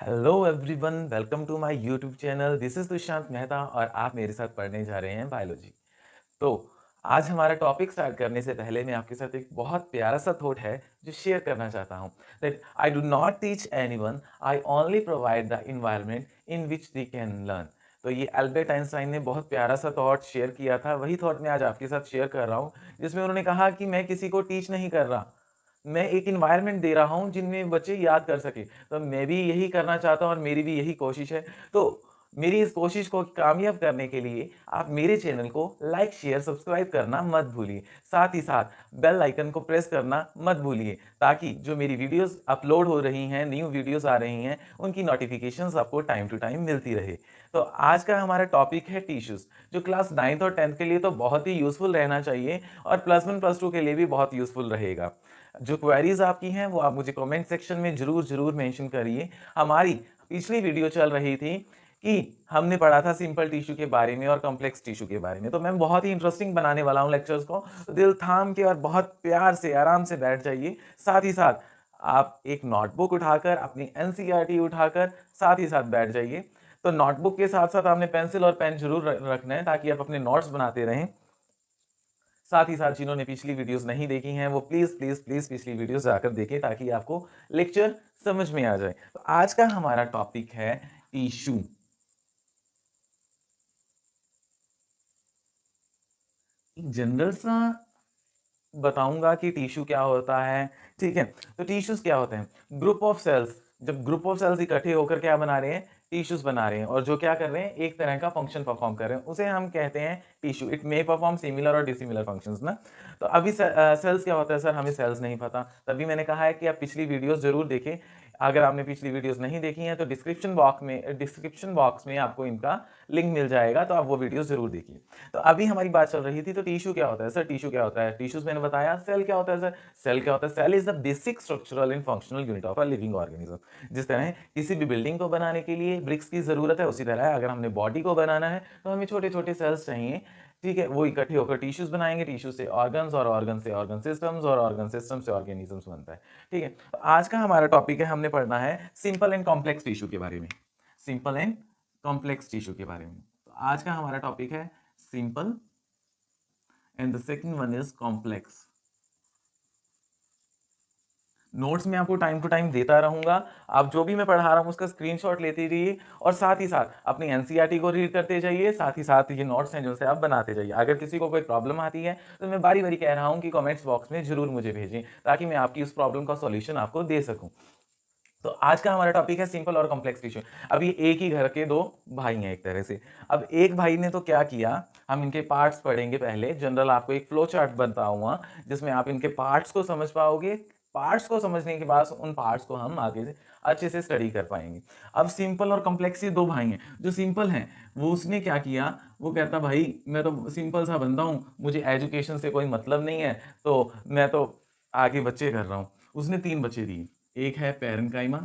Hello everyone, welcome to my YouTube channel. This is Dushyant Mehta और आप मेरे साथ पढ़ने जा रहे हैं बायोलॉजी। तो आज हमारा टॉपिक स्टार्ट करने से पहले मैं आपके साथ एक बहुत प्यारा सा थॉट है जो शेयर करना चाहता हूँ। That I do not teach anyone, I only provide the environment in which they can learn. तो ये अल्बर्ट आइंस्टाइन ने बहुत प्यारा सा थॉट शेयर किया था, वही थॉट मैं आज आपके साथ शेयर कर रहा हूँ, जिसमें उन्होंने कहा कि मैं किसी को टीच नहीं कर रहा, मैं एक एनवायरनमेंट दे रहा हूँ जिनमें बच्चे याद कर सकें। तो मैं भी यही करना चाहता हूँ और मेरी भी यही कोशिश है। तो मेरी इस कोशिश को कामयाब करने के लिए आप मेरे चैनल को लाइक, शेयर, सब्सक्राइब करना मत भूलिए। साथ ही साथ बेल आइकन को प्रेस करना मत भूलिए, ताकि जो मेरी वीडियोस अपलोड हो रही हैं, न्यू वीडियोस आ रही हैं, उनकी नोटिफिकेशंस आपको टाइम टू टाइम मिलती रहे। तो आज का हमारा टॉपिक है टिश्यूज़, जो क्लास 9th और 10th के लिए तो बहुत ही यूज़फुल रहना चाहिए और प्लस 1 प्लस 2 के लिए भी बहुत यूज़फुल रहेगा। जो क्वेरीज़ आपकी हैं वो आप मुझे कमेंट सेक्शन में ज़रूर मेंशन करिए। हमारी पिछली वीडियो चल रही थी कि हमने पढ़ा था सिंपल टिश्यू के बारे में और कॉम्प्लेक्स टिश्यू के बारे में। तो मैं बहुत ही इंटरेस्टिंग बनाने वाला हूँ लेक्चर्स को। तो दिल थाम के और बहुत प्यार से आराम से बैठ जाइए। साथ ही साथ आप एक नोटबुक उठाकर, अपनी एनसीईआरटी उठाकर साथ ही साथ बैठ जाइए। तो नोटबुक के साथ-साथ आपने पेंसिल और पेन ज़रूर रखना है, ताकि आप अपने नोट्स बनाते रहें। साथ ही साथ जिन्होंने पिछली वीडियोस नहीं देखी हैं वो प्लीज़ पिछली वीडियोस जाकर देखें, ताकि आपको लेक्चर समझ में आ जाए। तो आज का हमारा टॉपिक है टिश्यू। एक जनरल सा बताऊँगा कि टिश्यू क्या होता है, ठीक है? तो टिश्यूज़ क्या होते हैं? Group of cells. जब ग्रुप ऑफ सेल्स इकट्ठे होकर क्या बना रहे हैं? टिश्यूज़ बना रहे हैं, और जो क्या कर रहे हैं? एक तरह का फंक्शन परफॉर्म कर रहे हैं, उसे हम कहते हैं tissue. It may perform similar और डिसिमिलर फंक्शंस ना। तो अभी सेल्स क्या होता है सर? हमें सेल्स नहीं पता। तभी मैंने कहा है कि आप पिछली वीडियोज़ ज़रूर देखें। अगर आपने पिछली वीडियोज़ नहीं देखी हैं तो डिस्क्रिप्शन बॉक्स में आपको इनका लिंक मिल जाएगा, तो आप वो वीडियोज़ ज़रूर देखिए। तो अभी हमारी बात चल रही थी, तो टिश्यू क्या होता है सर? टिश्यू क्या होता है? टिश्यूज़ मैंने बताया। सेल क्या होता है सर? सेल क्या होता है? Cell is the basic structural and functional unit of a living organism. जिस तरह किसी भी बिल्डिंग को बनाने के लिए ब्रिक्स की ज़रूरत है, उसी तरह अगर हमने बॉडी को बनाना है तो हमें छोटे-छोटे सेल्स चाहिए, ठीक है? वो इकट्ठे होकर टिश्यूज़ बनाएँगे, टिश्यू से ऑर्गन्स और ऑर्गन से ऑर्गन सिस्टम्स और ऑर्गन सिस्टम से ऑर्गेनिज़म्स बनता है, ठीक है? तो आज का हमारा टॉपिक है, हमने पढ़ना है सिंपल एंड कॉम्प्लेक्स टिश्यू के बारे में। सिंपल एंड कॉम्प्लेक्स टिश्यू के बारे में। तो आज का हमारा टॉपिक है simple and the second one is complex. Notes में आपको टाइम टू टाइम देता रहूंगा। आप जो भी मैं पढ़ा रहा हूँ उसका स्क्रीनशॉट लेते रहिए, और साथ ही साथ अपनी एनसीईआरटी को रीड करते जाइए। साथ ही साथ ये नोट्स हैं जिनसे आप बनाते जाइए। अगर किसी को कोई प्रॉब्लम आती है तो मैं बारी बारी कह रहा हूँ कि कमेंट्स बॉक्स में जरूर मुझे भेजें, ताकि मैं आपकी उस प्रॉब्लम का सॉल्यूशन आपको दे सकूं। तो आज का हमारा टॉपिक है सिंपल और कॉम्प्लेक्स टिश्यू। अब ये एक ही घर के दो भाई हैं एक तरह से। अब एक भाई ने तो क्या किया, हम इनके पार्ट्स पढ़ेंगे पहले। जनरल आपको एक फ्लो चार्ट बताऊंगा जिसमें आप इनके पार्ट्स को समझ पाओगे। पार्ट्स को समझने के बाद उन पार्ट्स को हम आगे से अच्छे से स्टडी कर पाएंगे। अब सिंपल और कॉम्प्लेक्स ये दो भाई हैं। जो सिंपल हैं वो उसने क्या किया, वो कहता भाई मैं तो सिंपल सा बंदा हूँ, मुझे एजुकेशन से कोई मतलब नहीं है, तो मैं तो आगे बच्चे कर रहा हूँ। उसने 3 बच्चे दिए। एक है पैरेन्काइमा,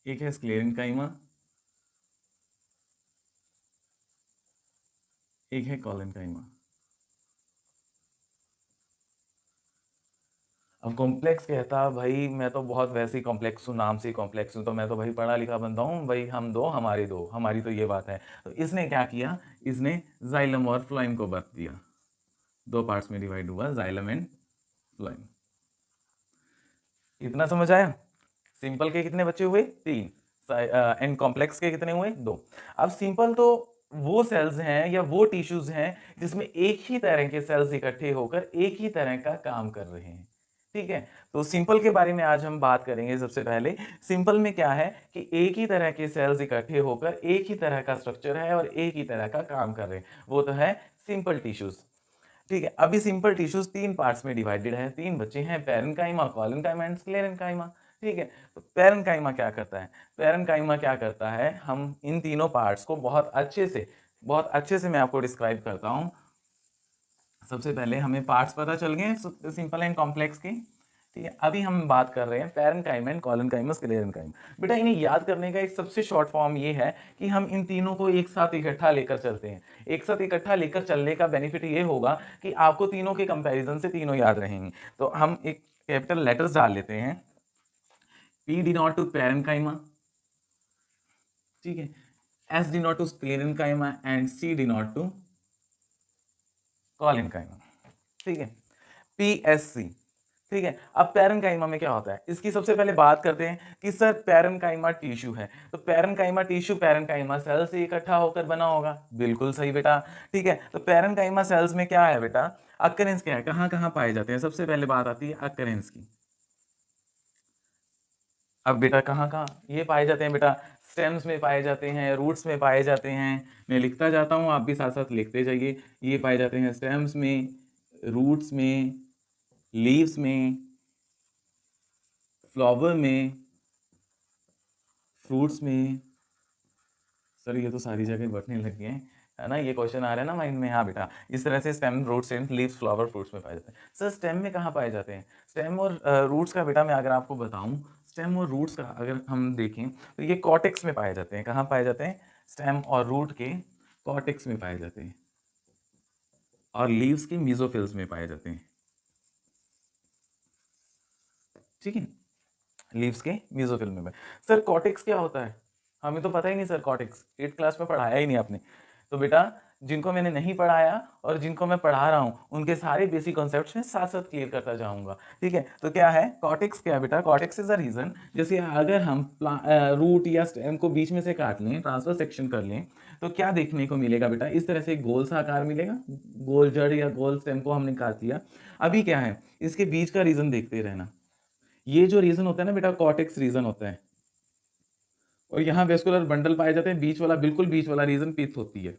एक है स्क्लेरेन्काइमा, एक है कोलेन्काइमा। अब कॉम्प्लेक्स कहता भाई मैं तो बहुत वैसे ही कॉम्प्लेक्स हूँ, नाम से ही कॉम्प्लेक्स हूँ, तो मैं तो भाई पढ़ा लिखा बंदा हूँ भाई, हम दो हमारे दो, हमारी तो ये बात है। तो इसने क्या किया, इसने जाइलम और फ्लोएम को बर्थ दिया। दो पार्ट्स में डिवाइड हुआ, जाइलम एंड फ्लोएम। इतना समझ आया? सिंपल के कितने बच्चे हुए? 3। एंड कॉम्प्लेक्स के कितने हुए? 2। अब सिंपल तो वो सेल्स हैं या वो टिश्यूज हैं जिसमें एक ही तरह के सेल्स इकट्ठे होकर एक ही तरह का काम कर रहे हैं, ठीक है? तो सिंपल के बारे में आज हम बात करेंगे। सबसे पहले सिंपल में क्या है कि एक ही तरह के सेल्स इकट्ठे होकर एक ही तरह का स्ट्रक्चर है और एक ही तरह का काम कर रहे हैं, वो तो है सिंपल टिश्यूज, ठीक है? अभी सिंपल टिश्यूज 3 पार्ट्स में डिवाइडेड है। 3 बच्चे हैं, पैरेन्काइमा, कोलेन्काइमा एंड स्क्लेरेन्काइमा, ठीक है? तो पैरेन्काइमा क्या करता है? पैरेन्काइमा क्या करता है, हम इन तीनों पार्ट्स को बहुत अच्छे से मैं आपको डिस्क्राइब करता हूँ। सबसे पहले हमें पार्ट्स पता चल गए सिंपल एंड कॉम्प्लेक्स के, ठीक है? अभी हम बात कर रहे हैं पैरेन्काइमा एंड कोलेन्काइमा, स्क्लेरेन्काइमा। बेटा इन्हें याद करने का एक सबसे शॉर्ट फॉर्म ये है कि हम इन तीनों को एक साथ इकट्ठा लेकर चलते हैं। एक साथ इकट्ठा लेकर चलने का बेनिफिट ये होगा कि आपको तीनों के कंपैरिजन से तीनों याद रहेंगे। तो हम एक कैपिटल लेटर्स डाल लेते हैं। P डिनोट टू पैरेन्काइमा, ठीक है, S denote to sclerenchyma and C denote to collenchyma, ठीक है, PSC, ठीक है। अब पैरेन्काइमा में क्या होता है, इसकी सबसे पहले बात करते हैं कि सर पैरेन्काइमा टिश्यू है, तो पैरेन्काइमा टिश्यू पैरेन्काइमा सेल से इकट्ठा होकर बना होगा, बिल्कुल सही बेटा, ठीक है। तो पैरेन्काइमा सेल्स में क्या है बेटा, अकरेंस क्या है, कहाँ कहाँ पाए जाते हैं, सबसे पहले बात आती है अकरेंस की। अब बेटा कहाँ कहाँ ये पाए जाते हैं बेटा, स्टेम्स में पाए जाते हैं, रूट्स में पाए जाते हैं, मैं लिखता जाता हूँ, आप भी साथ साथ लिखते जाइए। ये पाए जाते हैं स्टेम्स में, रूट्स में, लीव्स में, फ्लावर में, फ्रूट्स में। सर ये तो सारी जगह बटने लग गए हैं, है ना, ये क्वेश्चन आ रहा है ना माइंड में। हाँ बेटा, इस तरह से stem, roots and leaves, flower, fruits में पाए जाते हैं। सर स्टेम में कहाँ पाए जाते हैं, स्टेम और रूट्स का बेटा मैं अगर आपको बताऊं, स्टेम और रूट्स का अगर हम देखें तो ये कॉर्टेक्स में पाए जाते हैं। कहाँ पाए जाते हैं, स्टेम और रूट के कॉर्टेक्स में पाए जाते हैं, और लीव्स के मीजोफिल्स में पाए जाते हैं, ठीक है, लीव्स के मीजोफिल में। सर कॉर्टेक्स क्या होता है, हमें तो पता ही नहीं सर, कॉर्टेक्स 8th क्लास में पढ़ाया ही नहीं आपने। तो बेटा जिनको मैंने नहीं पढ़ाया और जिनको मैं पढ़ा रहा हूँ उनके सारे बेसिक कॉन्सेप्ट्स में साथ साथ क्लियर करता जाऊंगा, ठीक है। तो क्या है कॉर्टेक्स, क्या है बेटा, कॉर्टेक्स इज अ रीजन, जैसे अगर हम रूट या स्टेम को बीच में से काट लें, ट्रांसफर सेक्शन कर लें, तो क्या देखने को मिलेगा बेटा, इस तरह से गोल सा आकार मिलेगा, गोल जड़ या गोल स्टेम को हमने काट लिया। अभी क्या है, इसके बीच का रीजन देखते रहना, ये जो रीजन होता है ना बेटा, कॉर्टेक्स रीजन होता है, और यहाँ वेस्कुलर बंडल पाए जाते हैं, बीच वाला, बिल्कुल बीच वाला रीजन पिथ होती है,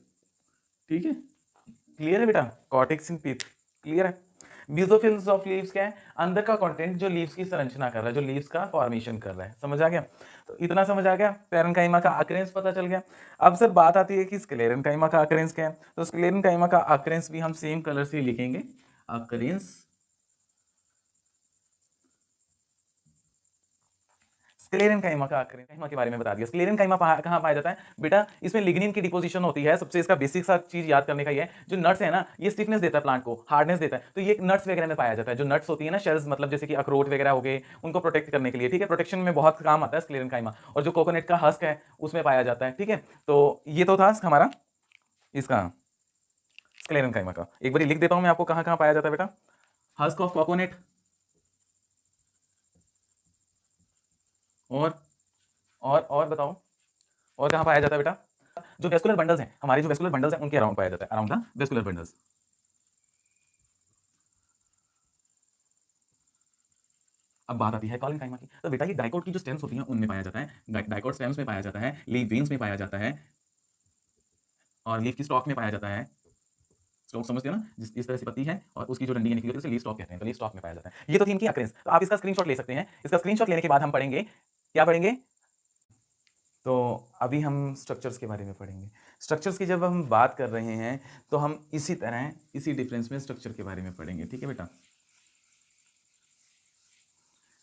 ठीक है, क्लियर है बेटा, कॉर्टेक्स इन पिथ, क्लियर है। मेसोफिल्स ऑफ लीव्स क्या है, अंदर का कंटेंट जो लीव्स की संरचना कर रहा है, जो लीव्स का फॉर्मेशन कर रहा है, समझ आ गया। तो इतना समझ आ गया, पैरेन्काइमा का अकरेंस पता चल गया। अब सर बात आती है कि स्क्लेरेन्काइमा का अकरेंस क्या है, तो स्क्लेरेन्काइमा का अकरेंस भी हम सेम कलर से लिखेंगे, अकरेंस, स्क्लेरेन्काइमा का अकरेन्काइमा के बारे में बता दिया। स्क्लेरेन्काइमा कहाँ पाया जाता है बेटा, इसमें लिग्निन की डिपोजिशन होती है। सबसे इसका बेसिक सा चीज याद करने का ये है, जो नट्स है ना, ये स्टिफनेस देता है प्लांट को, हार्डनेस देता है, तो ये नट्स वगैरह में पाया जाता है। जो नट्स होती है ना, शेल्स, मतलब जैसे कि अखरोट वगैरह हो गए, उनको प्रोटेक्ट करने के लिए, ठीक है, प्रोटेक्शन में बहुत काम आता है स्क्लेरेन्काइमा। और जो कोकोनट का हस्क है उसमें पाया जाता है, ठीक है। तो ये तो था हमारा इसका स्क्लेरेन्काइमा का। एक बार लिख देता हूं मैं आपको कहाँ कहाँ पाया जाता है बेटा, हस्क ऑफ कोकोनट, और बताओ, और कहां पाया जाता है बेटा, जो वेस्कुलर बंडल्स हैं, हमारे जो वेस्कुलर बंडल्स हैं उनके अराउंड पाया जाता है, अराउंड द वेस्कुलर बंडल्स। अब बात आती है कॉलेन्काइमा की, तो बेटा ये डाइकोट की जो स्टेम्स होती हैं उनमें पाया जाता है, डाइकोट स्टेम्स में पाया जाता है, लीफ वेन्स में पाया जाता है, और लीफ की स्टॉक में पाया जाता है। स्टॉक समझते हो ना, जिस तरह से पत्ती है और उसकी जो डंडी निकली होती है उसे लीफ स्टॉक कहते हैं, तो लीफ स्टॉक में पाया जाता है। ये तो थी इनकी अकरेंस, तो आप इसका स्क्रीनशॉट ले सकते हैं। इसका स्क्रीनशॉट लेने के बाद हम पढ़ेंगे, क्या पढ़ेंगे, तो अभी हम स्ट्रक्चर्स के बारे में पढ़ेंगे। स्ट्रक्चर्स की जब हम बात कर रहे हैं तो हम इसी तरह, इसी डिफरेंस में स्ट्रक्चर के बारे में पढ़ेंगे, ठीक है बेटा।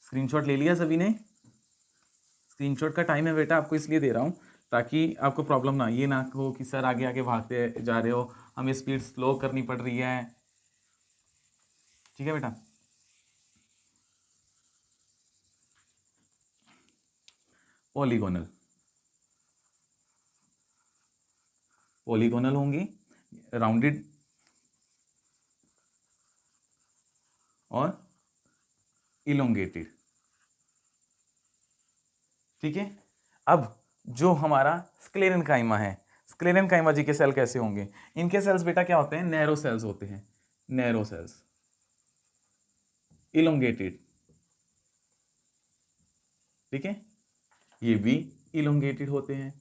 स्क्रीनशॉट ले लिया सभी ने, स्क्रीनशॉट का टाइम है बेटा, आपको इसलिए दे रहा हूँ ताकि आपको प्रॉब्लम ना, ये ना हो कि सर आगे आगे भागते जा रहे हो, हमें स्पीड स्लो करनी पड़ रही है, ठीक है बेटा। पॉलीगोनल, पॉलीगोनल होंगी, राउंडेड और इलोंगेटेड, ठीक है। अब जो हमारा स्क्लेरेन्काइमा है, स्क्लेरेन्काइमा जी के सेल कैसे होंगे, इनके सेल्स बेटा क्या होते हैं, नैरो सेल्स होते हैं, नैरो सेल्स, इलोंगेटेड, ठीक है, ये भी इलोंगेटेड होते हैं।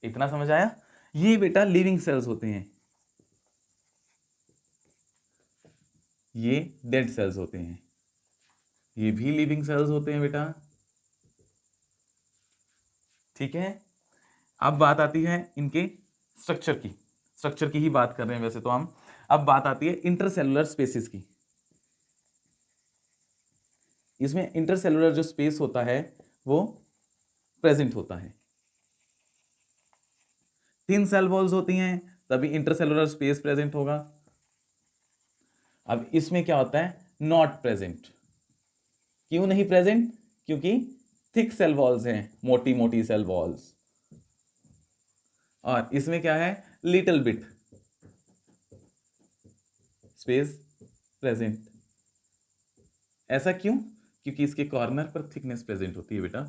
इतना समझ आया। ये बेटा लिविंग सेल्स होते हैं, ये डेड सेल्स होते हैं, ये भी लिविंग सेल्स होते हैं बेटा, ठीक है। अब बात आती है इनके स्ट्रक्चर की, स्ट्रक्चर की ही बात कर रहे हैं वैसे तो हम। अब बात आती है इंटरसेलुलर स्पेसिस की। इसमें इंटरसेलुलर जो स्पेस होता है वो प्रेजेंट होता है, थिन सेल वॉल्स होती हैं तभी इंटरसेलुलर स्पेस प्रेजेंट होगा। अब इसमें क्या होता है, नॉट प्रेजेंट। क्यों नहीं प्रेजेंट? क्योंकि थिक सेल वॉल्स हैं, मोटी मोटी सेल वॉल्स। और इसमें क्या है, लिटिल बिट स्पेस प्रेजेंट। ऐसा क्यों? क्योंकि इसके कॉर्नर पर थिकनेस प्रेजेंट होती है बेटा।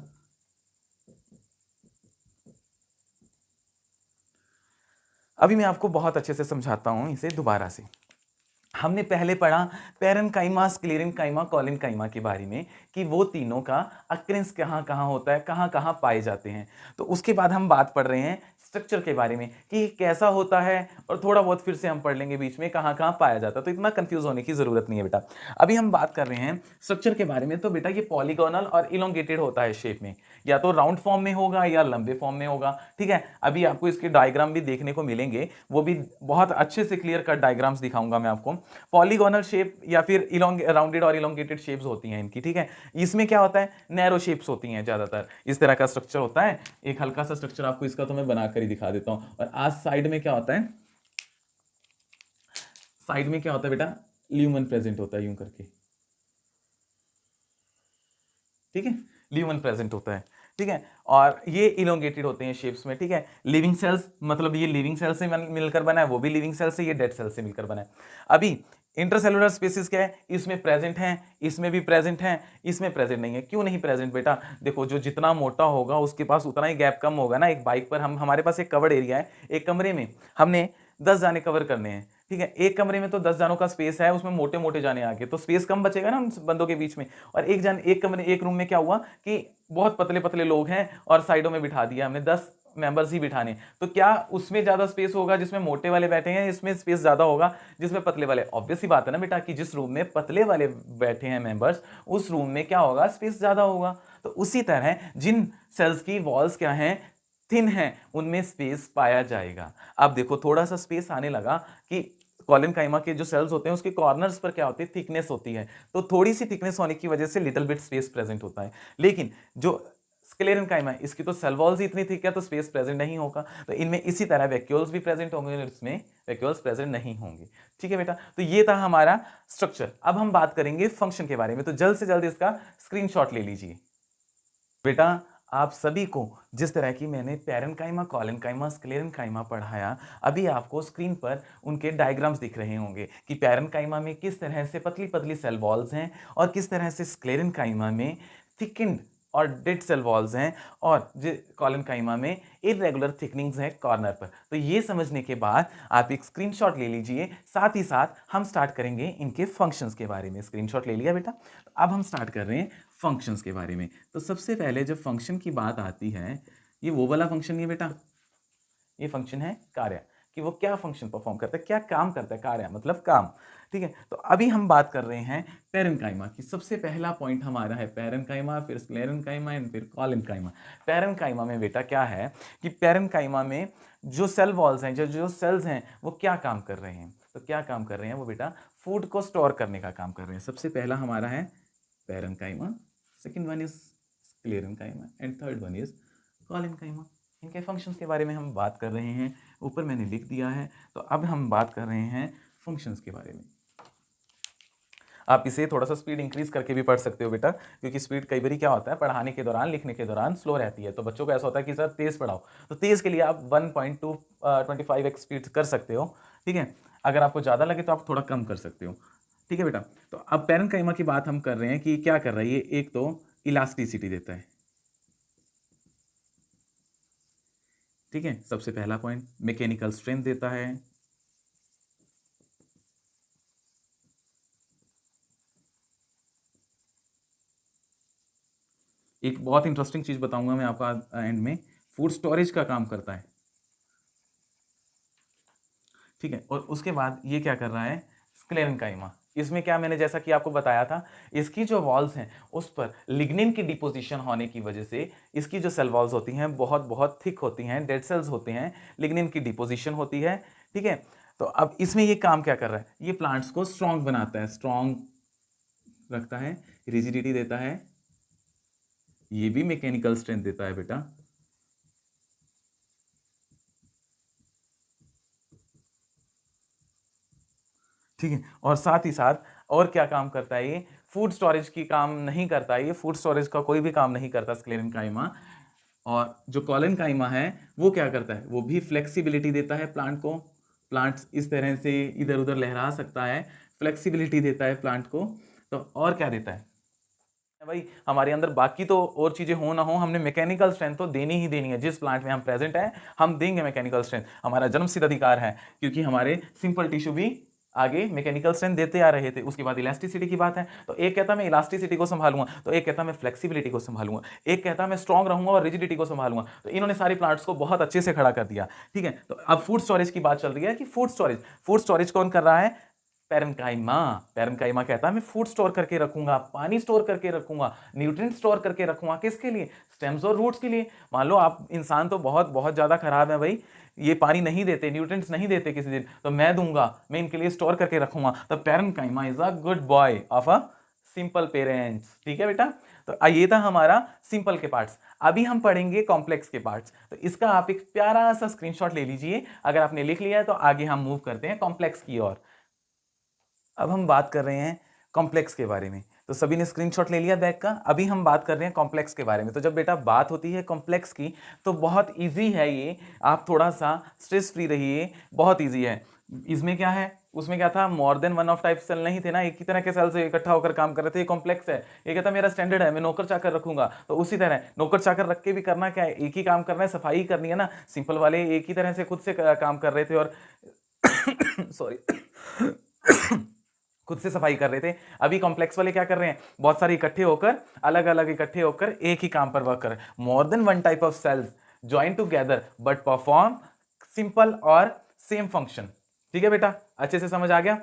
अभी मैं आपको बहुत अच्छे से समझाता हूं इसे दोबारा से। हमने पहले पढ़ा पेरेन्काइमा, स्क्लेरेन्काइमा, कोलेन्काइमा के बारे में कि वो तीनों का अक्रेंस कहाँ कहाँ होता है, कहाँ कहाँ पाए जाते हैं। तो उसके बाद हम बात पढ़ रहे हैं स्ट्रक्चर के बारे में कि कैसा होता है, और थोड़ा बहुत फिर से हम पढ़ लेंगे बीच में कहाँ कहाँ पाया जाता है। तो इतना कंफ्यूज होने की जरूरत नहीं है बेटा। अभी हम बात कर रहे हैं स्ट्रक्चर के बारे में। तो बेटा ये पॉलीगोनल और इलोंगेटेड होता है शेप में, या तो राउंड फॉर्म में होगा या लंबे फॉर्म में होगा। ठीक है, अभी आपको इसके डायग्राम भी देखने को मिलेंगे, वो भी बहुत अच्छे से क्लियर कट डायग्राम्स दिखाऊंगा मैं आपको। पॉलीगोनल शेप या फिर राउंडेड और इलोंगेटेड शेप्स होती हैं इनकी। ठीक है, इसमें क्या होता है, नैरो शेप्स होती हैं ज्यादातर, इस तरह का स्ट्रक्चर होता है। एक हल्का सा स्ट्रक्चर आपको इसका तो मैं बनाकर ही दिखा देता हूं। और आज साइड में क्या होता है, साइड में क्या होता है बेटा, ल्यूमन प्रेजेंट होता है यूं करके। ठीक है, ल्यूमन प्रेजेंट होता है। ठीक है, और ये इलोंगेटेड होते हैं शेप्स में। ठीक है, लिविंग सेल्स, मतलब ये लिविंग सेल से मिलकर बना है, वो भी लिविंग सेल से, ये डेड सेल से मिलकर बना है। अभी इंटरसेलुलर स्पेसिस क्या है, इसमें प्रेजेंट है, इसमें भी प्रेजेंट है, इसमें प्रेजेंट नहीं है। क्यों नहीं प्रेजेंट बेटा? देखो, जो जितना मोटा होगा उसके पास उतना ही गैप कम होगा ना। एक बाइक पर हमारे पास एक कवर्ड एरिया है, एक कमरे में हमने 10 जाने कवर करने हैं। ठीक है, एक कमरे में तो 10 जानों का स्पेस है, उसमें मोटे मोटे जाने आगे, तो स्पेस कम बचेगा ना उन बंदों के बीच में। और एक कमरे, एक रूम में क्या हुआ कि बहुत पतले पतले लोग हैं और साइडों में बिठा दिया हमने, 10 मेंबर्स ही बिठाने, तो क्या उसमें ज्यादा स्पेस होगा जिसमें मोटे वाले बैठे हैं, इसमें स्पेस ज्यादा होगा जिसमें पतले वाले? ऑब्वियस ही बात है ना बेटा कि जिस रूम में पतले वाले बैठे हैं मेंबर्स, उस रूम में क्या होगा, स्पेस ज्यादा होगा। तो उसी तरह जिन सेल्स की वॉल्स क्या हैं, थिन है, उनमें स्पेस पाया जाएगा। अब देखो थोड़ा सा स्पेस आने लगा कि कोलेनकाइमा के जो सेल्स होते हैं उसके कॉर्नर्स पर क्या होती है, थिकनेस होती है। तो थोड़ी सी थिकनेस होने की वजह से लिटिल बिट स्पेस प्रेजेंट होता है। लेकिन जो स्क्लेरेन्काइमा, इसकी तो सेल वॉल्स ही इतनी थिक है, तो स्पेस प्रेजेंट नहीं होगा। तो इनमें इसी तरह वैक्यूल्स भी प्रेजेंट होंगे, इसमें वैक्यूल्स प्रेजेंट नहीं होंगे। ठीक है बेटा, तो ये था हमारा स्ट्रक्चर। अब हम बात करेंगे फंक्शन के बारे में, तो जल्द से जल्द इसका स्क्रीनशॉट ले लीजिए बेटा। आप सभी को जिस तरह की मैंने पेरेन्काइमा, कोलेन्काइमा, स्क्लेरेन्काइमा पढ़ाया, अभी आपको स्क्रीन पर उनके डायग्राम्स दिख रहे होंगे कि पेरेन्काइमा में किस तरह से पतली पतली सेल वॉल्स हैं, और किस तरह से स्क्लेरेन्काइमा में थिकन्ड और डेड सेल वॉल्स हैं, और कोलेन्काइमा में इरेगुलर थिकनिंग्स हैं कॉर्नर पर। तो ये समझने के बाद आप एक स्क्रीनशॉट ले लीजिए, साथ ही साथ हम स्टार्ट करेंगे इनके फंक्शंस के बारे में। स्क्रीनशॉट ले लिया बेटा? तो अब हम स्टार्ट कर रहे हैं फंक्शंस के बारे में। तो सबसे पहले जब फंक्शन की बात आती है, ये वो वाला फंक्शन नहीं बेटा, ये फंक्शन है कार्य, कि वो क्या फंक्शन परफॉर्म करता है, क्या काम करता है। कार्य मतलब काम। ठीक है, तो अभी हम बात कर रहे हैं पेरेन्काइमा की। सबसे पहला पॉइंट हमारा है पेरेन्काइमा, फिर स्क्लेरेन्काइमा एंड फिर कोलेन्काइमा। पेरेन्काइमा में बेटा क्या है कि पेरेन्काइमा में जो सेल वॉल्स हैं, जो जो सेल्स हैं, वो क्या काम कर रहे हैं? तो क्या काम कर रहे हैं वो बेटा? फूड को स्टोर करने का काम कर रहे हैं। सबसे पहला हमारा है parenchyma, second one is sclerenchyma and third one is collenchyma. इनके फंक्शंस के बारे में हम बात कर रहे हैं, ऊपर मैंने लिख दिया है। तो अब हम बात कर रहे हैं फंक्शंस के बारे में। आप इसे थोड़ा सा स्पीड इंक्रीज करके भी पढ़ सकते हो बेटा, क्योंकि स्पीड कई बार क्या होता है, पढ़ाने के दौरान, लिखने के दौरान स्लो रहती है। तो बच्चों को ऐसा होता है कि सर तेज पढ़ाओ, तो तेज के लिए आप 1.25x स्पीड कर सकते हो। ठीक है, अगर आपको ज़्यादा लगे तो आप थोड़ा कम कर सकते हो। ठीक है बेटा, तो अब पेरेन्काइमा की बात हम कर रहे हैं कि क्या कर रही है। एक तो इलास्टिसिटी देता है। ठीक है, सबसे पहला पॉइंट मैकेनिकल स्ट्रेंथ देता है। एक बहुत इंटरेस्टिंग चीज बताऊंगा मैं आपको एंड में, फूड स्टोरेज का काम करता है। ठीक है, और उसके बाद ये क्या कर रहा है, स्क्लेरेन्काइमा। इसमें क्या, मैंने जैसा कि आपको बताया था, इसकी जो वॉल्स हैं उस पर लिग्निन की डिपोजिशन होने की वजह से इसकी जो सेल वॉल्स होती हैं बहुत बहुत थिक होती हैं, डेड सेल्स होते हैं, लिग्निन की डिपोजिशन होती है। ठीक है, तो अब इसमें ये काम क्या कर रहा है, ये प्लांट्स को स्ट्रॉन्ग बनाता है, स्ट्रॉन्ग रखता है, रिजिडिटी देता है, ये भी मैकेनिकल स्ट्रेंथ देता है बेटा। ठीक है। और साथ ही साथ और क्या काम करता है ये, फूड स्टोरेज की काम नहीं करता है, ये फूड स्टोरेज का कोई भी काम नहीं करता स्क्लेरेंकाइमा। और जो कॉलेनकाइमा है वो क्या करता है, वो भी फ्लेक्सिबिलिटी देता है प्लांट को, प्लांट्स इस तरह से इधर उधर लहरा सकता है, फ्लेक्सिबिलिटी देता है प्लांट को। तो और क्या देता है भाई हमारे अंदर, बाकी तो और चीजें हो ना हो, हमने मैकेनिकल स्ट्रेंथ तो देनी ही देनी है। जिस प्लांट में हम प्रेजेंट हैं हम देंगे मैकेनिकल स्ट्रेंथ, हमारा जन्मसिद्ध अधिकार है, क्योंकि हमारे सिंपल टिश्यू भी आगे मैकेनिकल स्ट्रेंथ देते आ रहे थे। उसके बाद इलास्टिसिटी की बात है, तो एक कहता मैं इलास्टिसिटी को संभालूंगा, तो एक कहता मैं फ्लेक्सिबिलिटी को संभालूंगा, एक कहता मैं स्ट्रॉन्ग रहूंगा और रिजिडिटी को संभालूंगा। तो इन्होंने सारी प्लांट्स को बहुत अच्छे से खड़ा कर दिया। ठीक है, तो अब फूड स्टोरेज की बात चल रही है कि फूड स्टोरेज कौन कर रहा है, पैरेन्काइमा। पैरेन्काइमा कहता है मैं फूड स्टोर करके रखूंगा, पानी स्टोर करके रखूंगा, न्यूट्रिएंट स्टोर करके रखूंगा, किसके लिए, स्टेम्स और रूट्स के लिए। मान लो आप इंसान तो बहुत बहुत ज्यादा खराब है भाई, ये पानी नहीं देते, न्यूट्रिएंट्स नहीं देते किसी दिन, तो मैं दूंगा, मैं इनके लिए स्टोर करके रखूंगा। तो parenchyma is a good boy of a simple parents. ठीक है बेटा, तो ये था हमारा सिंपल के पार्ट्स। अभी हम पढ़ेंगे कॉम्प्लेक्स के पार्ट्स। तो इसका आप एक प्यारा सा स्क्रीनशॉट ले लीजिए, अगर आपने लिख लिया है तो आगे हम मूव करते हैं कॉम्प्लेक्स की ओर। अब हम बात कर रहे हैं कॉम्प्लेक्स के बारे में। तो सभी ने स्क्रीनशॉट ले लिया बैग का, अभी हम बात कर रहे हैं कॉम्प्लेक्स के बारे में। तो जब बेटा बात होती है कॉम्प्लेक्स की तो बहुत इजी है ये, आप थोड़ा सा स्ट्रेस फ्री रहिए, बहुत इजी है। इसमें क्या है, उसमें क्या था, more than one of type cell नहीं थे ना, एक ही तरह के सेल से इकट्ठा होकर काम कर रहे थे। ये कॉम्प्लेक्स है, ये कहता मेरा स्टैंडर्ड है, मैं नौकर चाकर रखूंगा। तो उसी तरह नौकर चाकर रख के भी करना क्या है, एक ही काम करना है, सफाई करनी है ना। सिंपल वाले एक ही तरह से खुद से काम कर रहे थे और सॉरी खुद से सफाई कर रहे थे। अभी कॉम्प्लेक्स वाले क्या कर रहे हैं, बहुत सारे इकट्ठे होकर, अलग अलग इकट्ठे होकर एक ही काम पर वर्क कर रहे हैं। More than one type of cells join together but perform simple और सेम फंक्शन। ठीक है बेटा, अच्छे से समझ आ गया।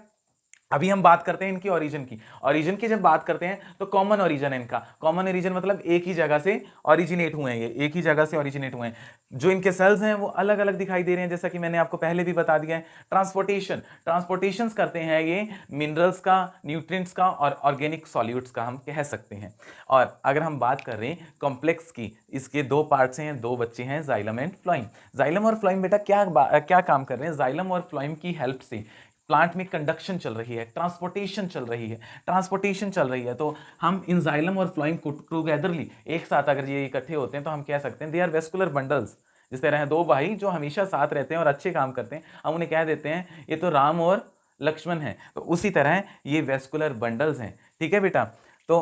अभी हम बात करते हैं इनकी ओरिजिन की। ओरिजिन की जब बात करते हैं तो कॉमन ओरिजिन है इनका। कॉमन ओरिजिन मतलब एक ही जगह से ओरिजिनेट हुए हैं, ये एक ही जगह से ओरिजिनेट हुए हैं। जो इनके सेल्स हैं वो अलग अलग दिखाई दे रहे हैं, जैसा कि मैंने आपको पहले भी बता दिया है। ट्रांसपोर्टेशन करते हैं ये मिनरल्स का, न्यूट्रिएंट्स का और ऑर्गेनिक सॉल्यूट्स का, हम कह सकते हैं। और अगर हम बात कर रहे हैं कॉम्प्लेक्स की, इसके दो पार्ट्स हैं, दो बच्चे हैं, जाइलम एंड फ्लोएम। जाइलम और फ्लोएम बेटा क्या काम कर रहे हैं, जाइलम और फ्लोएम की हेल्प से प्लांट में कंडक्शन चल रही है, ट्रांसपोर्टेशन चल रही है। तो हम इन जाइलम और फ्लोएम को टुगेदरली एक साथ अगर ये इकट्ठे होते हैं तो हम कह सकते हैं दे आर वेस्कुलर बंडल्स। जिस तरह दो भाई जो हमेशा साथ रहते हैं और अच्छे काम करते हैं, हम उन्हें कह देते हैं ये तो राम और लक्ष्मण हैं। तो उसी तरह ये वेस्कुलर बंडल्स हैं। ठीक है बेटा, तो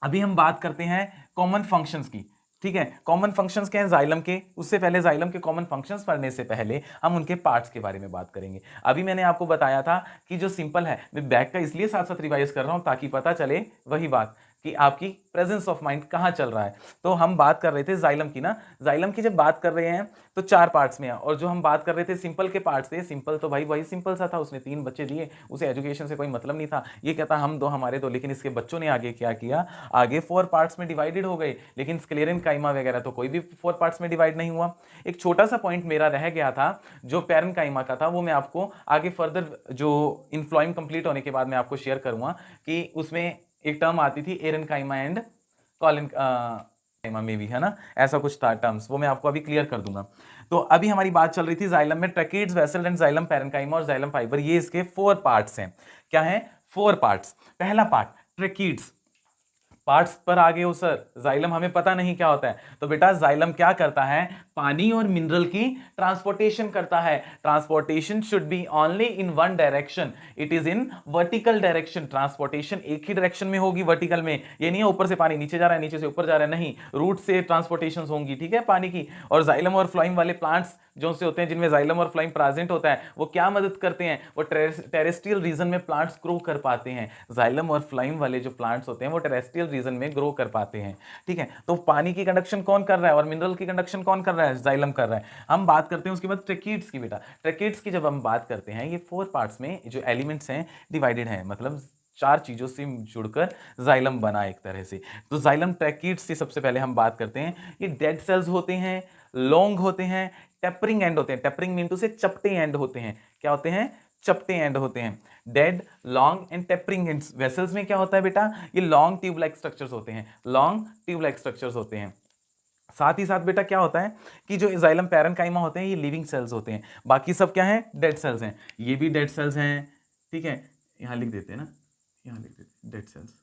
अभी हम बात करते हैं कॉमन फंक्शंस की। ठीक है, कॉमन फंक्शंस क्या हैं जाइलम के, उससे पहले जाइलम के कॉमन फंक्शंस पढ़ने से पहले हम उनके पार्ट्स के बारे में बात करेंगे। अभी मैंने आपको बताया था कि जो सिंपल है, मैं बैक का इसलिए साथ साथ रिवाइज कर रहा हूं ताकि पता चले वही बात कि आपकी प्रेजेंस ऑफ माइंड कहाँ चल रहा है। तो हम बात कर रहे थे जाइलम की ना, जाइलम की जब बात कर रहे हैं तो चार पार्ट्स में है, और जो हम बात कर रहे थे सिंपल के पार्ट्स से, सिंपल तो भाई वही सिंपल सा था, उसने 3 बच्चे दिए, उसे एजुकेशन से कोई मतलब नहीं था। ये कहता हम दो हमारे दो, लेकिन इसके बच्चों ने आगे क्या किया, आगे 4 पार्ट्स में डिवाइडेड हो गए। लेकिन स्क्लेरेनकाइमा वगैरह तो कोई भी 4 पार्ट्स में डिवाइड नहीं हुआ। एक छोटा सा पॉइंट मेरा रह गया था जो पैरेन्काइमा का था, वो मैं आपको आगे फर्दर जो इनफ्लोएम कंप्लीट होने के बाद मैं आपको शेयर करूंगा कि उसमें एक टर्म आती थी एरेनकाइमा एंड कॉलेनकाइमा में भी, है ना, ऐसा कुछ था टर्म्स, वो मैं आपको अभी क्लियर कर दूंगा। तो अभी हमारी बात चल रही थी जाइलम में tracheids, vessel and xylem, parenchyma और जाइलम फाइबर, ये इसके 4 पार्ट्स हैं। क्या है, 4 पार्ट्स। पहला पार्ट ट्रैकिड्स, पार्ट्स पर आ गए हो सर, जाइलम हमें पता नहीं क्या होता है। तो बेटा जाइलम क्या करता है, पानी और मिनरल की ट्रांसपोर्टेशन करता है। Transportation should be only in one direction, it is in vertical direction. Transportation एक ही डायरेक्शन में होगी, वर्टिकल में। ये नहीं है ऊपर से पानी नीचे जा रहा है, नीचे से ऊपर जा रहा है, नहीं, रूट से ट्रांसपोर्टेशन होंगी, ठीक है, पानी की। और जाइलम और फ्लोएम वाले प्लांट्स जो से होते हैं जिनमें जाइलम और फ्लोएम प्रेजेंट होता है, वो क्या मदद करते हैं, वो टेरेस्ट्रियल रीजन में प्लांट्स ग्रो कर पाते हैं। जाइलम और फ्लोएम वाले जो प्लांट्स होते हैं वो टेरेस्ट्रियल रीजन में ग्रो कर पाते हैं। ठीक है, तो पानी की कंडक्शन कौन कर रहा है और मिनरल की कंडक्शन कौन कर रहा है, जाइलम कर रहा है। हम बात करते हैं उसके बाद ट्रैकिड्स की। बेटा ट्रैकिड्स की जब हम बात करते हैं, ये 4 पार्ट्स में जो एलिमेंट्स हैं डिवाइडेड हैं, मतलब 4 चीजों से जुड़कर जाइलम बना एक तरह से। तो जाइलम ट्रैकिड्स से सबसे पहले हम बात करते हैं, ये डेड सेल्स होते हैं, लॉन्ग होते हैं, टेपरिंग एंड होते हैं। टेपरिंग मीन टू से चपटे एंड होते हैं। क्या होते हैं, चपटे एंड होते हैं। Dead, long and tapering ends. Vessels में क्या होता है बेटा, ये लॉन्ग ट्यूब लाइक स्ट्रक्चर्स होते हैं, लॉन्ग ट्यूब लाइक स्ट्रक्चर्स होते हैं। साथ ही साथ बेटा क्या होता है कि जो जाइलम पैरेन्काइमा होते हैं ये लिविंग सेल्स होते हैं, बाकी सब क्या है, डेड सेल्स हैं। ये भी डेड सेल्स हैं, ठीक है, यहाँ लिख देते हैं ना, यहाँ लिख देते हैं डेड सेल्स।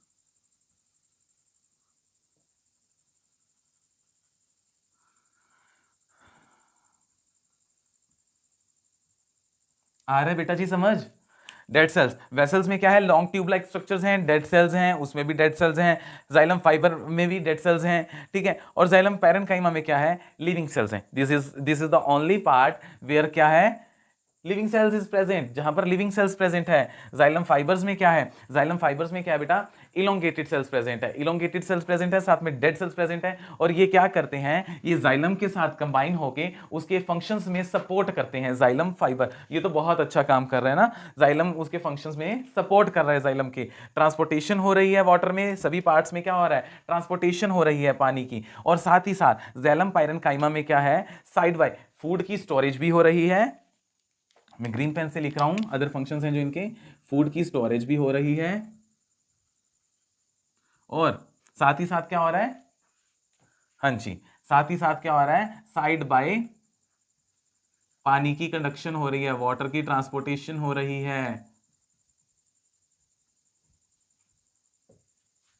आ रहा है बेटा जी समझ? डेड सेल्स, वेसल्स में क्या है, लॉन्ग ट्यूब लाइक स्ट्रक्चर्स हैं, डेड सेल्स हैं, उसमें भी डेड सेल्स हैं, जाइलम फाइबर में भी डेड सेल्स हैं, ठीक है। और जाइलम पैरेन्काइमा में क्या है, लिविंग सेल्स हैं। This is the only part where क्या है, लिविंग सेल्स इज प्रेजेंट, जहां पर लिविंग सेल्स प्रेजेंट है। जाइलम फाइबर्स में क्या है, जाइलम फाइबर्स में क्या है बेटा, इलोंगेटेड सेल्स प्रेजेंट है, इलोंगेटेड सेल्स प्रेजेंट है, साथ में डेड सेल्स प्रेजेंट है। और ये क्या करते हैं, ये जाइलम के साथ कंबाइन होके उसके फंक्शंस में सपोर्ट करते हैं। जाइलम फाइबर ये तो बहुत अच्छा काम कर रहे हैं ना, जाइलम उसके फंक्शंस में सपोर्ट कर रहा है, जाइलम की ट्रांसपोर्टेशन हो रही है वाटर में, सभी पार्ट्स में क्या हो रहा है, ट्रांसपोर्टेशन हो रही है पानी की। और साथ ही साथ जाइलम पैरेन्काइमा में क्या है, साइड बाय फूड की स्टोरेज भी हो रही है। मैं ग्रीन पेन से लिख रहा हूं, अदर फंक्शंस हैं जो इनके, फूड की स्टोरेज भी हो रही है। और साथ ही साथ क्या हो रहा है, हाँ जी, साथ ही साथ क्या हो रहा है, साइड बाय पानी की कंडक्शन हो रही है, वाटर की ट्रांसपोर्टेशन हो रही है।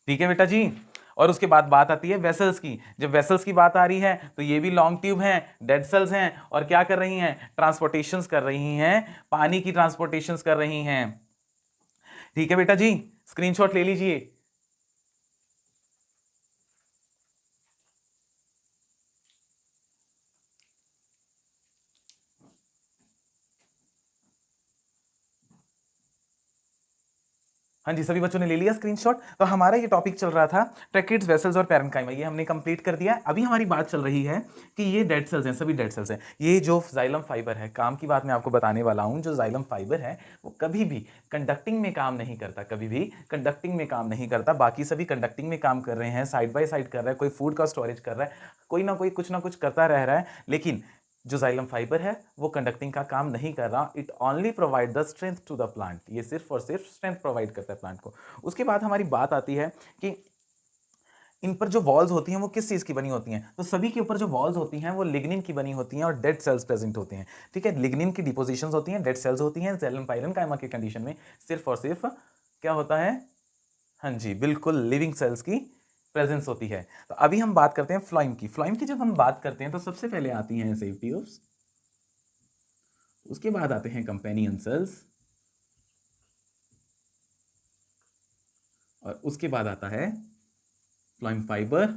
ठीक है बेटा जी। और उसके बाद बात आती है वेसल्स की। जब वेसल्स की बात आ रही है तो ये भी लॉन्ग ट्यूब हैं, डेड सेल्स हैं, और क्या कर रही हैं, ट्रांसपोर्टेशंस कर रही हैं, पानी की ट्रांसपोर्टेशंस कर रही हैं। ठीक है बेटा जी, स्क्रीनशॉट ले लीजिए। हाँ जी, सभी बच्चों ने ले लिया स्क्रीनशॉट। तो हमारा ये टॉपिक चल रहा था ट्रैकिड्स, वेसल्स और पैरेन्काइमा, ये हमने कंप्लीट कर दिया। अभी हमारी बात चल रही है कि ये डेड सेल्स हैं, सभी डेड सेल्स हैं। ये जो जाइलम फाइबर है, काम की बात मैं आपको बताने वाला हूँ, जो जाइलम फाइबर है वो कभी भी कंडक्टिंग में काम नहीं करता, कभी भी कंडक्टिंग में काम नहीं करता। बाकी सभी कंडक्टिंग में काम कर रहे हैं, साइड बाय साइड कर रहा है, कोई फूड का स्टोरेज कर रहा है, कोई ना कोई कुछ ना कुछ करता रह रहा है, लेकिन जो जाइलम फाइबर है वो कंडक्टिंग का काम नहीं कर रहा। It only provide the strength to the plant, ये सिर्फ और सिर्फ स्ट्रेंथ प्रोवाइड करता है प्लांट को। उसके बाद हमारी बात आती है कि इन पर जो वॉल्स होती हैं वो किस चीज़ की बनी होती हैं। तो सभी के ऊपर जो वॉल्स होती हैं वो लिग्निन की बनी होती हैं और डेड सेल्स प्रेजेंट होते हैं। ठीक है, लिग्निन की डिपोजिशंस होती हैं, डेड सेल्स होती हैं। जाइलम पैरेन्काइमा की कंडीशन में सिर्फ और सिर्फ क्या होता है, हाँ जी बिल्कुल, लिविंग सेल्स की प्रेजेंस होती है। तो अभी हम बात करते हैं फ्लोएम की। फ्लोएम की जब हम बात करते हैं तो सबसे पहले आती हैं सेव ट्यूब्स, उसके बाद आते हैं कंपेनियन सेल्स, और उसके बाद आता है फ्लोएम फाइबर,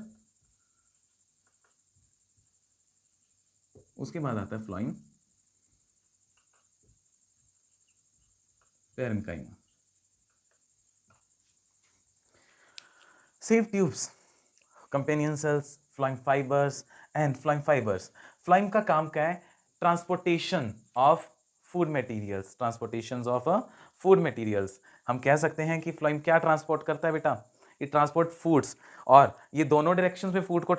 उसके बाद आता है phloem parenchyma. Save tubes, companion cells, phloem fibres and phloem fibres. Phloem का काम क्या है, transportation of food materials, transportation of food materials. हम कह सकते हैं कि फ्लोएम क्या ट्रांसपोर्ट करता है बेटा, ये ट्रांसपोर्ट फूड्स, और ये दोनों डायरेक्शंस में फूड को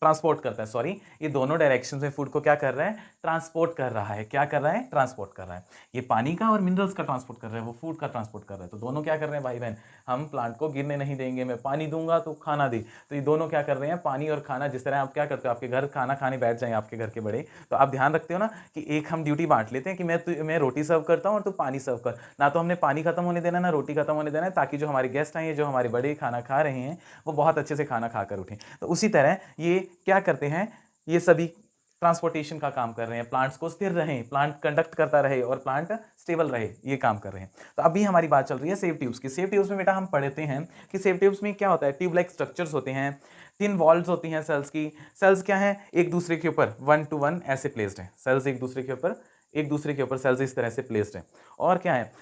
ट्रांसपोर्ट करता है, सॉरी, ये दोनों डायरेक्शन में फूड को क्या कर रहा है, ट्रांसपोर्ट कर रहा है। क्या कर रहा है, ट्रांसपोर्ट कर रहा है। ये पानी का और मिनरल्स का ट्रांसपोर्ट कर रहा है, वो फूड का ट्रांसपोर्ट कर रहा है। तो दोनों क्या कर रहे हैं भाई बहन, हम प्लांट को गिरने नहीं देंगे, मैं पानी दूंगा तो खाना दे। तो ये दोनों क्या कर रहे हैं, पानी और खाना। जिस तरह आप क्या करते हो, आपके घर खाना खाने बैठ जाए आपके घर के बड़े, तो आप ध्यान रखते हो ना कि एक हम ड्यूटी बांट लेते हैं कि मैं रोटी सर्व करता हूँ और तू पानी सर्व कर। ना तो हमने पानी खत्म होने देना, ना रोटी खत्म होने देना है, ताकि जो हमारे गेस्ट आए, जो हमारे बड़े खाना खा रहे हैं, वो बहुत अच्छे से खाना खाकर उठें। तो उसी तरह ये क्या करते हैं, ये सभी ट्रांसपोर्टेशन का काम कर रहे हैं, प्लांट्स को स्थिर रहें, प्लांट कंडक्ट करता रहे और प्लांट स्टेबल रहे, ये काम कर रहे हैं। तो अभी हमारी बात चल रही है सेव ट्यूब्स की। सेव ट्यूब्स में बेटा हम पढ़ते हैं कि सेव ट्यूब्स में क्या होता है, ट्यूब लाइक स्ट्रक्चर्स होते हैं, थिन वॉल्स होती हैं सेल्स की। सेल्स क्या है, एक दूसरे के ऊपर 1 to 1 ऐसे प्लेस्ड है, सेल्स एक दूसरे के ऊपर सेल्स इस तरह से प्लेस्ड है। और क्या है,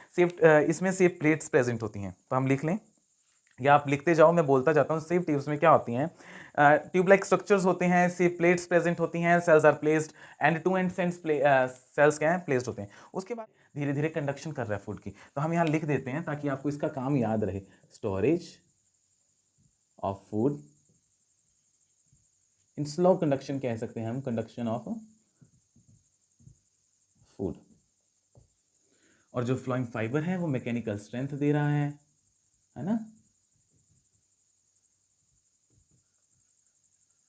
इसमें सेव प्लेट्स प्रेजेंट होती हैं। तो हम लिख लें या आप लिखते जाओ, मैं बोलता जाता हूँ। सेव ट्यूब्स में क्या होती हैं, ट्यूब लाइक स्ट्रक्चर्स होते हैं, सेव प्लेट्स प्रेजेंट होती हैं, cells are placed end to end sense cells क्या है, प्लेस्ड होते हैं। उसके बाद धीरे धीरे कंडक्शन कर रहा है फूड की। तो हम यहाँ लिख देते हैं ताकि आपको इसका काम याद रहे, storage of food, in slow conduction कह सकते हैं हम, कंडक्शन ऑफ फूड। और जो फ्लोइंग फाइबर है वो मैकेनिकल स्ट्रेंथ दे रहा है ना।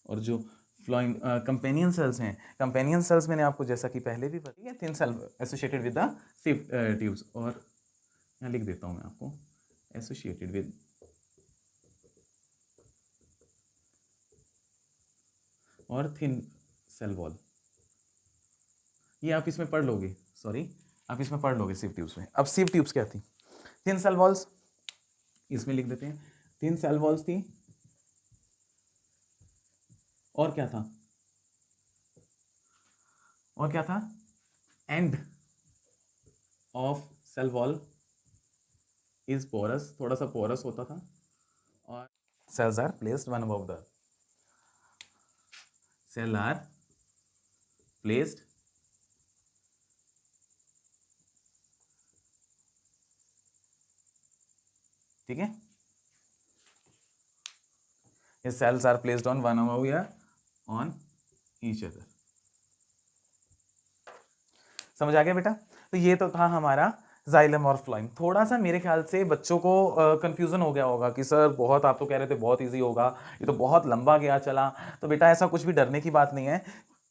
और जो फ्लोइम कंपेनियन सेल्स हैं। कंपेनियन सेल्स मैंने आपको जैसा कि पहले भी बताया है, thin cell associated with the sieve tubes, और यहाँ लिख देता हूँ मैं आपको, एसोसिएटेड विद और थिन सेल वॉल। ये आप इसमें पढ़ लोगे, सॉरी आप इसमें पढ़ लोगे सिव ट्यूब्स में। अब सिव ट्यूब्स क्या थी? थिन सेल वॉल्स, इसमें लिख देते हैं थिन सेल वॉल्स थी, और क्या था? और क्या था? End of cell wall is porous, थोड़ा सा पोरस होता था, और cells are placed one above the, cell are placed ठीक है, ये cells are placed on one above या ऑन ईच अदर। समझ आ गया बेटा? तो ये तो था हमारा जाइलम और फ्लोएम। थोड़ा सा मेरे ख्याल से बच्चों को कंफ्यूजन हो गया होगा कि सर बहुत, आप तो कह रहे थे बहुत इजी होगा, ये तो बहुत लंबा गया चला। तो बेटा ऐसा कुछ भी डरने की बात नहीं है।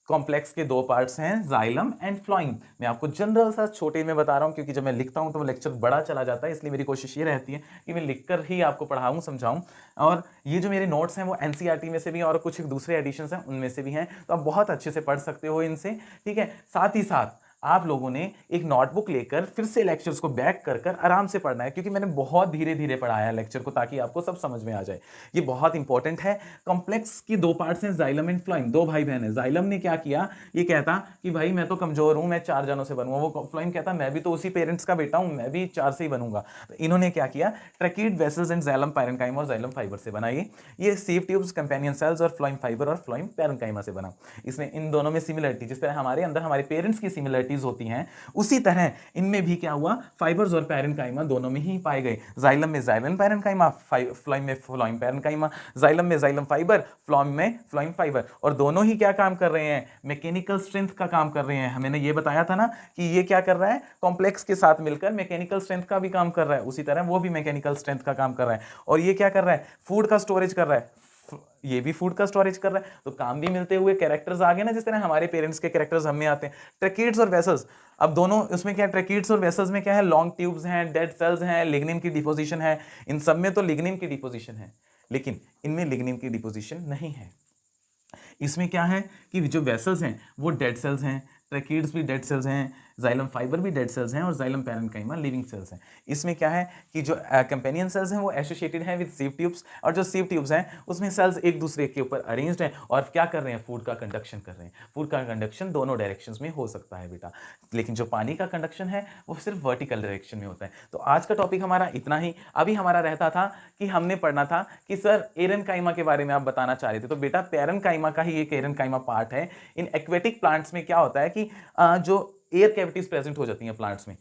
कॉम्प्लेक्स के दो पार्ट्स हैं, जाइलम एंड फ्लोएम। मैं आपको जनरल सा छोटे में बता रहा हूँ, क्योंकि जब मैं लिखता हूँ तो वो लेक्चर बड़ा चला जाता है, इसलिए मेरी कोशिश ये रहती है कि मैं लिखकर ही आपको पढ़ाऊँ, समझाऊँ। और ये जो मेरे नोट्स हैं वो एनसीईआरटी में से भी और कुछ दूसरे एडिशंस हैं उनमें से भी हैं, तो आप बहुत अच्छे से पढ़ सकते हो इनसे, ठीक है। साथ ही साथ आप लोगों ने एक नोटबुक लेकर फिर से लेक्चर्स को बैक कर कर आराम से पढ़ना है, क्योंकि मैंने बहुत धीरे धीरे पढ़ाया है लेक्चर को, ताकि आपको सब समझ में आ जाए। ये बहुत इंपॉर्टेंट है। कॉम्प्लेक्स की दो पार्ट्स हैं, जाइलम एंड फ्लोएम, दो भाई बहन है। जाइलम ने क्या किया, ये कहता कि भाई मैं तो कमजोर हूं, मैं 4 जनों से बनूंगा। वो फ्लोएम कहता मैं भी तो उसी पेरेंट्स का बेटा हूं, मैं भी 4 से ही बनूंगा। तो इन्होंने क्या किया, tracheid vessels and xylem parenchyma और जाइलम फाइबर से बनाई। ये सीव ट्यूब्स, कंपेनियन सेल्स और फ्लोएम फाइबर और फ्लोएम पैरेन्काइमा से बना। इसमें इन दोनों में सिमिलरिटी, जिस तरह हमारे अंदर हमारे पेरेंट्स की सिमिलरिटीज होती हैं, उसी तरह इनमें भी क्या हुआ, फाइबर्स और पैरेन्काइमा दोनों में ही पाए गए। जाइलम में जाइलम पैरेन्काइमा, फ्लोएम में फ्लोएम पैरेन्काइमा। जाइलम में जाइलम फाइबर, फ्लोएम में फ्लोएम फाइबर। और दोनों ही क्या काम कर रहे हैं, मैकेनिकल स्ट्रेंथ का काम कर रहे हैं। मैंने ये बताया था ना कि ये क्या कर रहा है, कॉम्प्लेक्स के साथ मिलकर मैकेनिकल स्ट्रेंथ का भी काम कर रहा है, उसी तरह वो भी मैकेनिकल स्ट्रेंथ का काम कर रहा है। और ये क्या कर रहा है, फूड का स्टोरेज कर रहा है, ये भी फूड का स्टोरेज कर रहा है। तो काम भी मिलते हुए कैरेक्टर्स आ गए ना, जिस तरह हमारे पेरेंट्स के कैरेक्टर्स हमें आते हैं। ट्रैकिड्स और वेसल्स, अब दोनों उसमें क्या है, ट्रैकिड्स और वेसल्स में क्या है, लॉन्ग ट्यूब्स हैं, डेड सेल्स हैं, लिग्निन की डिपोजिशन है। इन सब में तो लिग्निन की डिपोजिशन है, लेकिन इनमें लिग्निन की डिपोजिशन नहीं है। इसमें क्या है कि जो वेसल्स हैं वो डेड सेल्स हैं, ट्रैकिड्स भी डेड सेल्स हैं, जाइलम फाइबर भी डेड सेल्स हैं, और जाइलम पैरेन्काइमा लिविंग सेल्स हैं। इसमें क्या है कि जो कंपेनियन सेल्स हैं वो एसोसिएटेड हैं विद सीव ट्यूब्स, और जो सीव ट्यूब्स हैं उसमें सेल्स एक दूसरे के ऊपर अरेंज्ड हैं और क्या कर रहे हैं, फूड का कंडक्शन कर रहे हैं। फूड का कंडक्शन दोनों डायरेक्शंस में हो सकता है बेटा, लेकिन जो पानी का कंडक्शन है वो सिर्फ वर्टिकल डायरेक्शन में होता है। तो आज का टॉपिक हमारा इतना ही। अभी हमारा रहता था कि हमने पढ़ना था कि सर एरेनकाइमा के बारे में आप बताना चाह रहे थे, तो बेटा पैरेन्काइमा का ही एक एरेनकाइमा पार्ट है। इन एक्वेटिक प्लांट्स में क्या होता है कि जो एयर कैविटीज प्रेजेंट हो जाती हैं प्लांट्स में,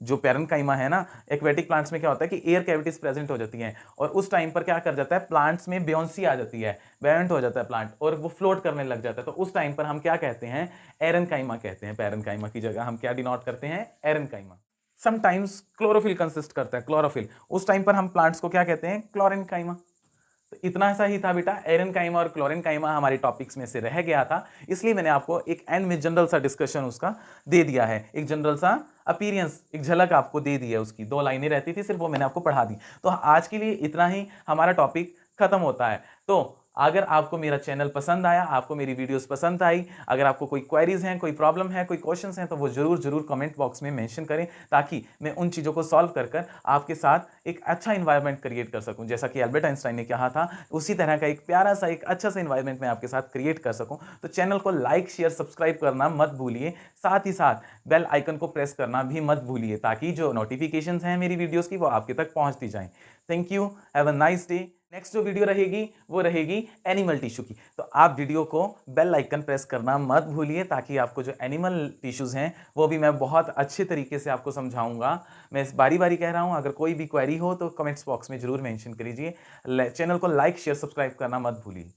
जो पैरेन्काइमा है ना, एक्वेटिक प्लांट्स में क्या होता है कि एयर कैविटीज प्रेजेंट हो जाती हैं, और उस टाइम पर क्या कर जाता है, प्लांट्स में बेयोंसी आ जाती है, बेयंट हो जाता है प्लांट और वो फ्लोट करने लग जाता है। तो उस टाइम पर हम क्या कहते हैं, एरेनकाइमा कहते हैं। पैरेन्काइमा की जगह हम क्या डिनोट करते हैं, एरेनकाइमा। समटाइम्स क्लोरोफिल कंसिस्ट करता है, क्लोरोफिल, उस टाइम पर हम प्लांट्स को क्या कहते हैं, क्लोरेनकाइमा। तो इतना सा ही था बेटा, एरेनकाइमा और क्लोरेनकाइमा हमारे टॉपिक्स में से रह गया था, इसलिए मैंने आपको एक एंड में जनरल सा डिस्कशन उसका दे दिया है, एक जनरल सा अपीयरेंस, एक झलक आपको दे दी है उसकी। 2 लाइनें रहती थी सिर्फ, वो मैंने आपको पढ़ा दी। तो आज के लिए इतना ही, हमारा टॉपिक खत्म होता है। तो अगर आपको मेरा चैनल पसंद आया, आपको मेरी वीडियोस पसंद आई, अगर आपको कोई क्वेरीज हैं, कोई प्रॉब्लम है, कोई क्वेश्चंस हैं, तो वो जरूर कमेंट बॉक्स में मेंशन करें, ताकि मैं उन चीज़ों को सॉल्व कर आपके साथ एक अच्छा इन्वायरमेंट क्रिएट कर सकूं। जैसा कि एल्बर्ट आइंस्टाइन ने कहा था, उसी तरह का एक प्यारा सा, एक अच्छा सा इन्वायरमेंट मैं आपके साथ क्रिएट कर सकूं। तो चैनल को लाइक, शेयर, सब्सक्राइब करना मत भूलिए। साथ ही साथ बेल आइकन को प्रेस करना भी मत भूलिए, ताकि जो नोटिफिकेशंस हैं मेरी वीडियोस की वो आपके तक पहुंचती जाएं। Thank you, have a nice day. Next जो वीडियो रहेगी वो रहेगी एनिमल टिश्यू की, तो आप वीडियो को बेल आइकन प्रेस करना मत भूलिए, ताकि आपको जो एनिमल टिश्यूज़ हैं वो भी मैं बहुत अच्छे तरीके से आपको समझाऊंगा। मैं बारी बारी कह रहा हूं, अगर कोई भी क्वेरी हो तो कमेंट्स बॉक्स में जरूर मेंशन करिए। चैनल को लाइक, शेयर, सब्सक्राइब करना मत भूलिए।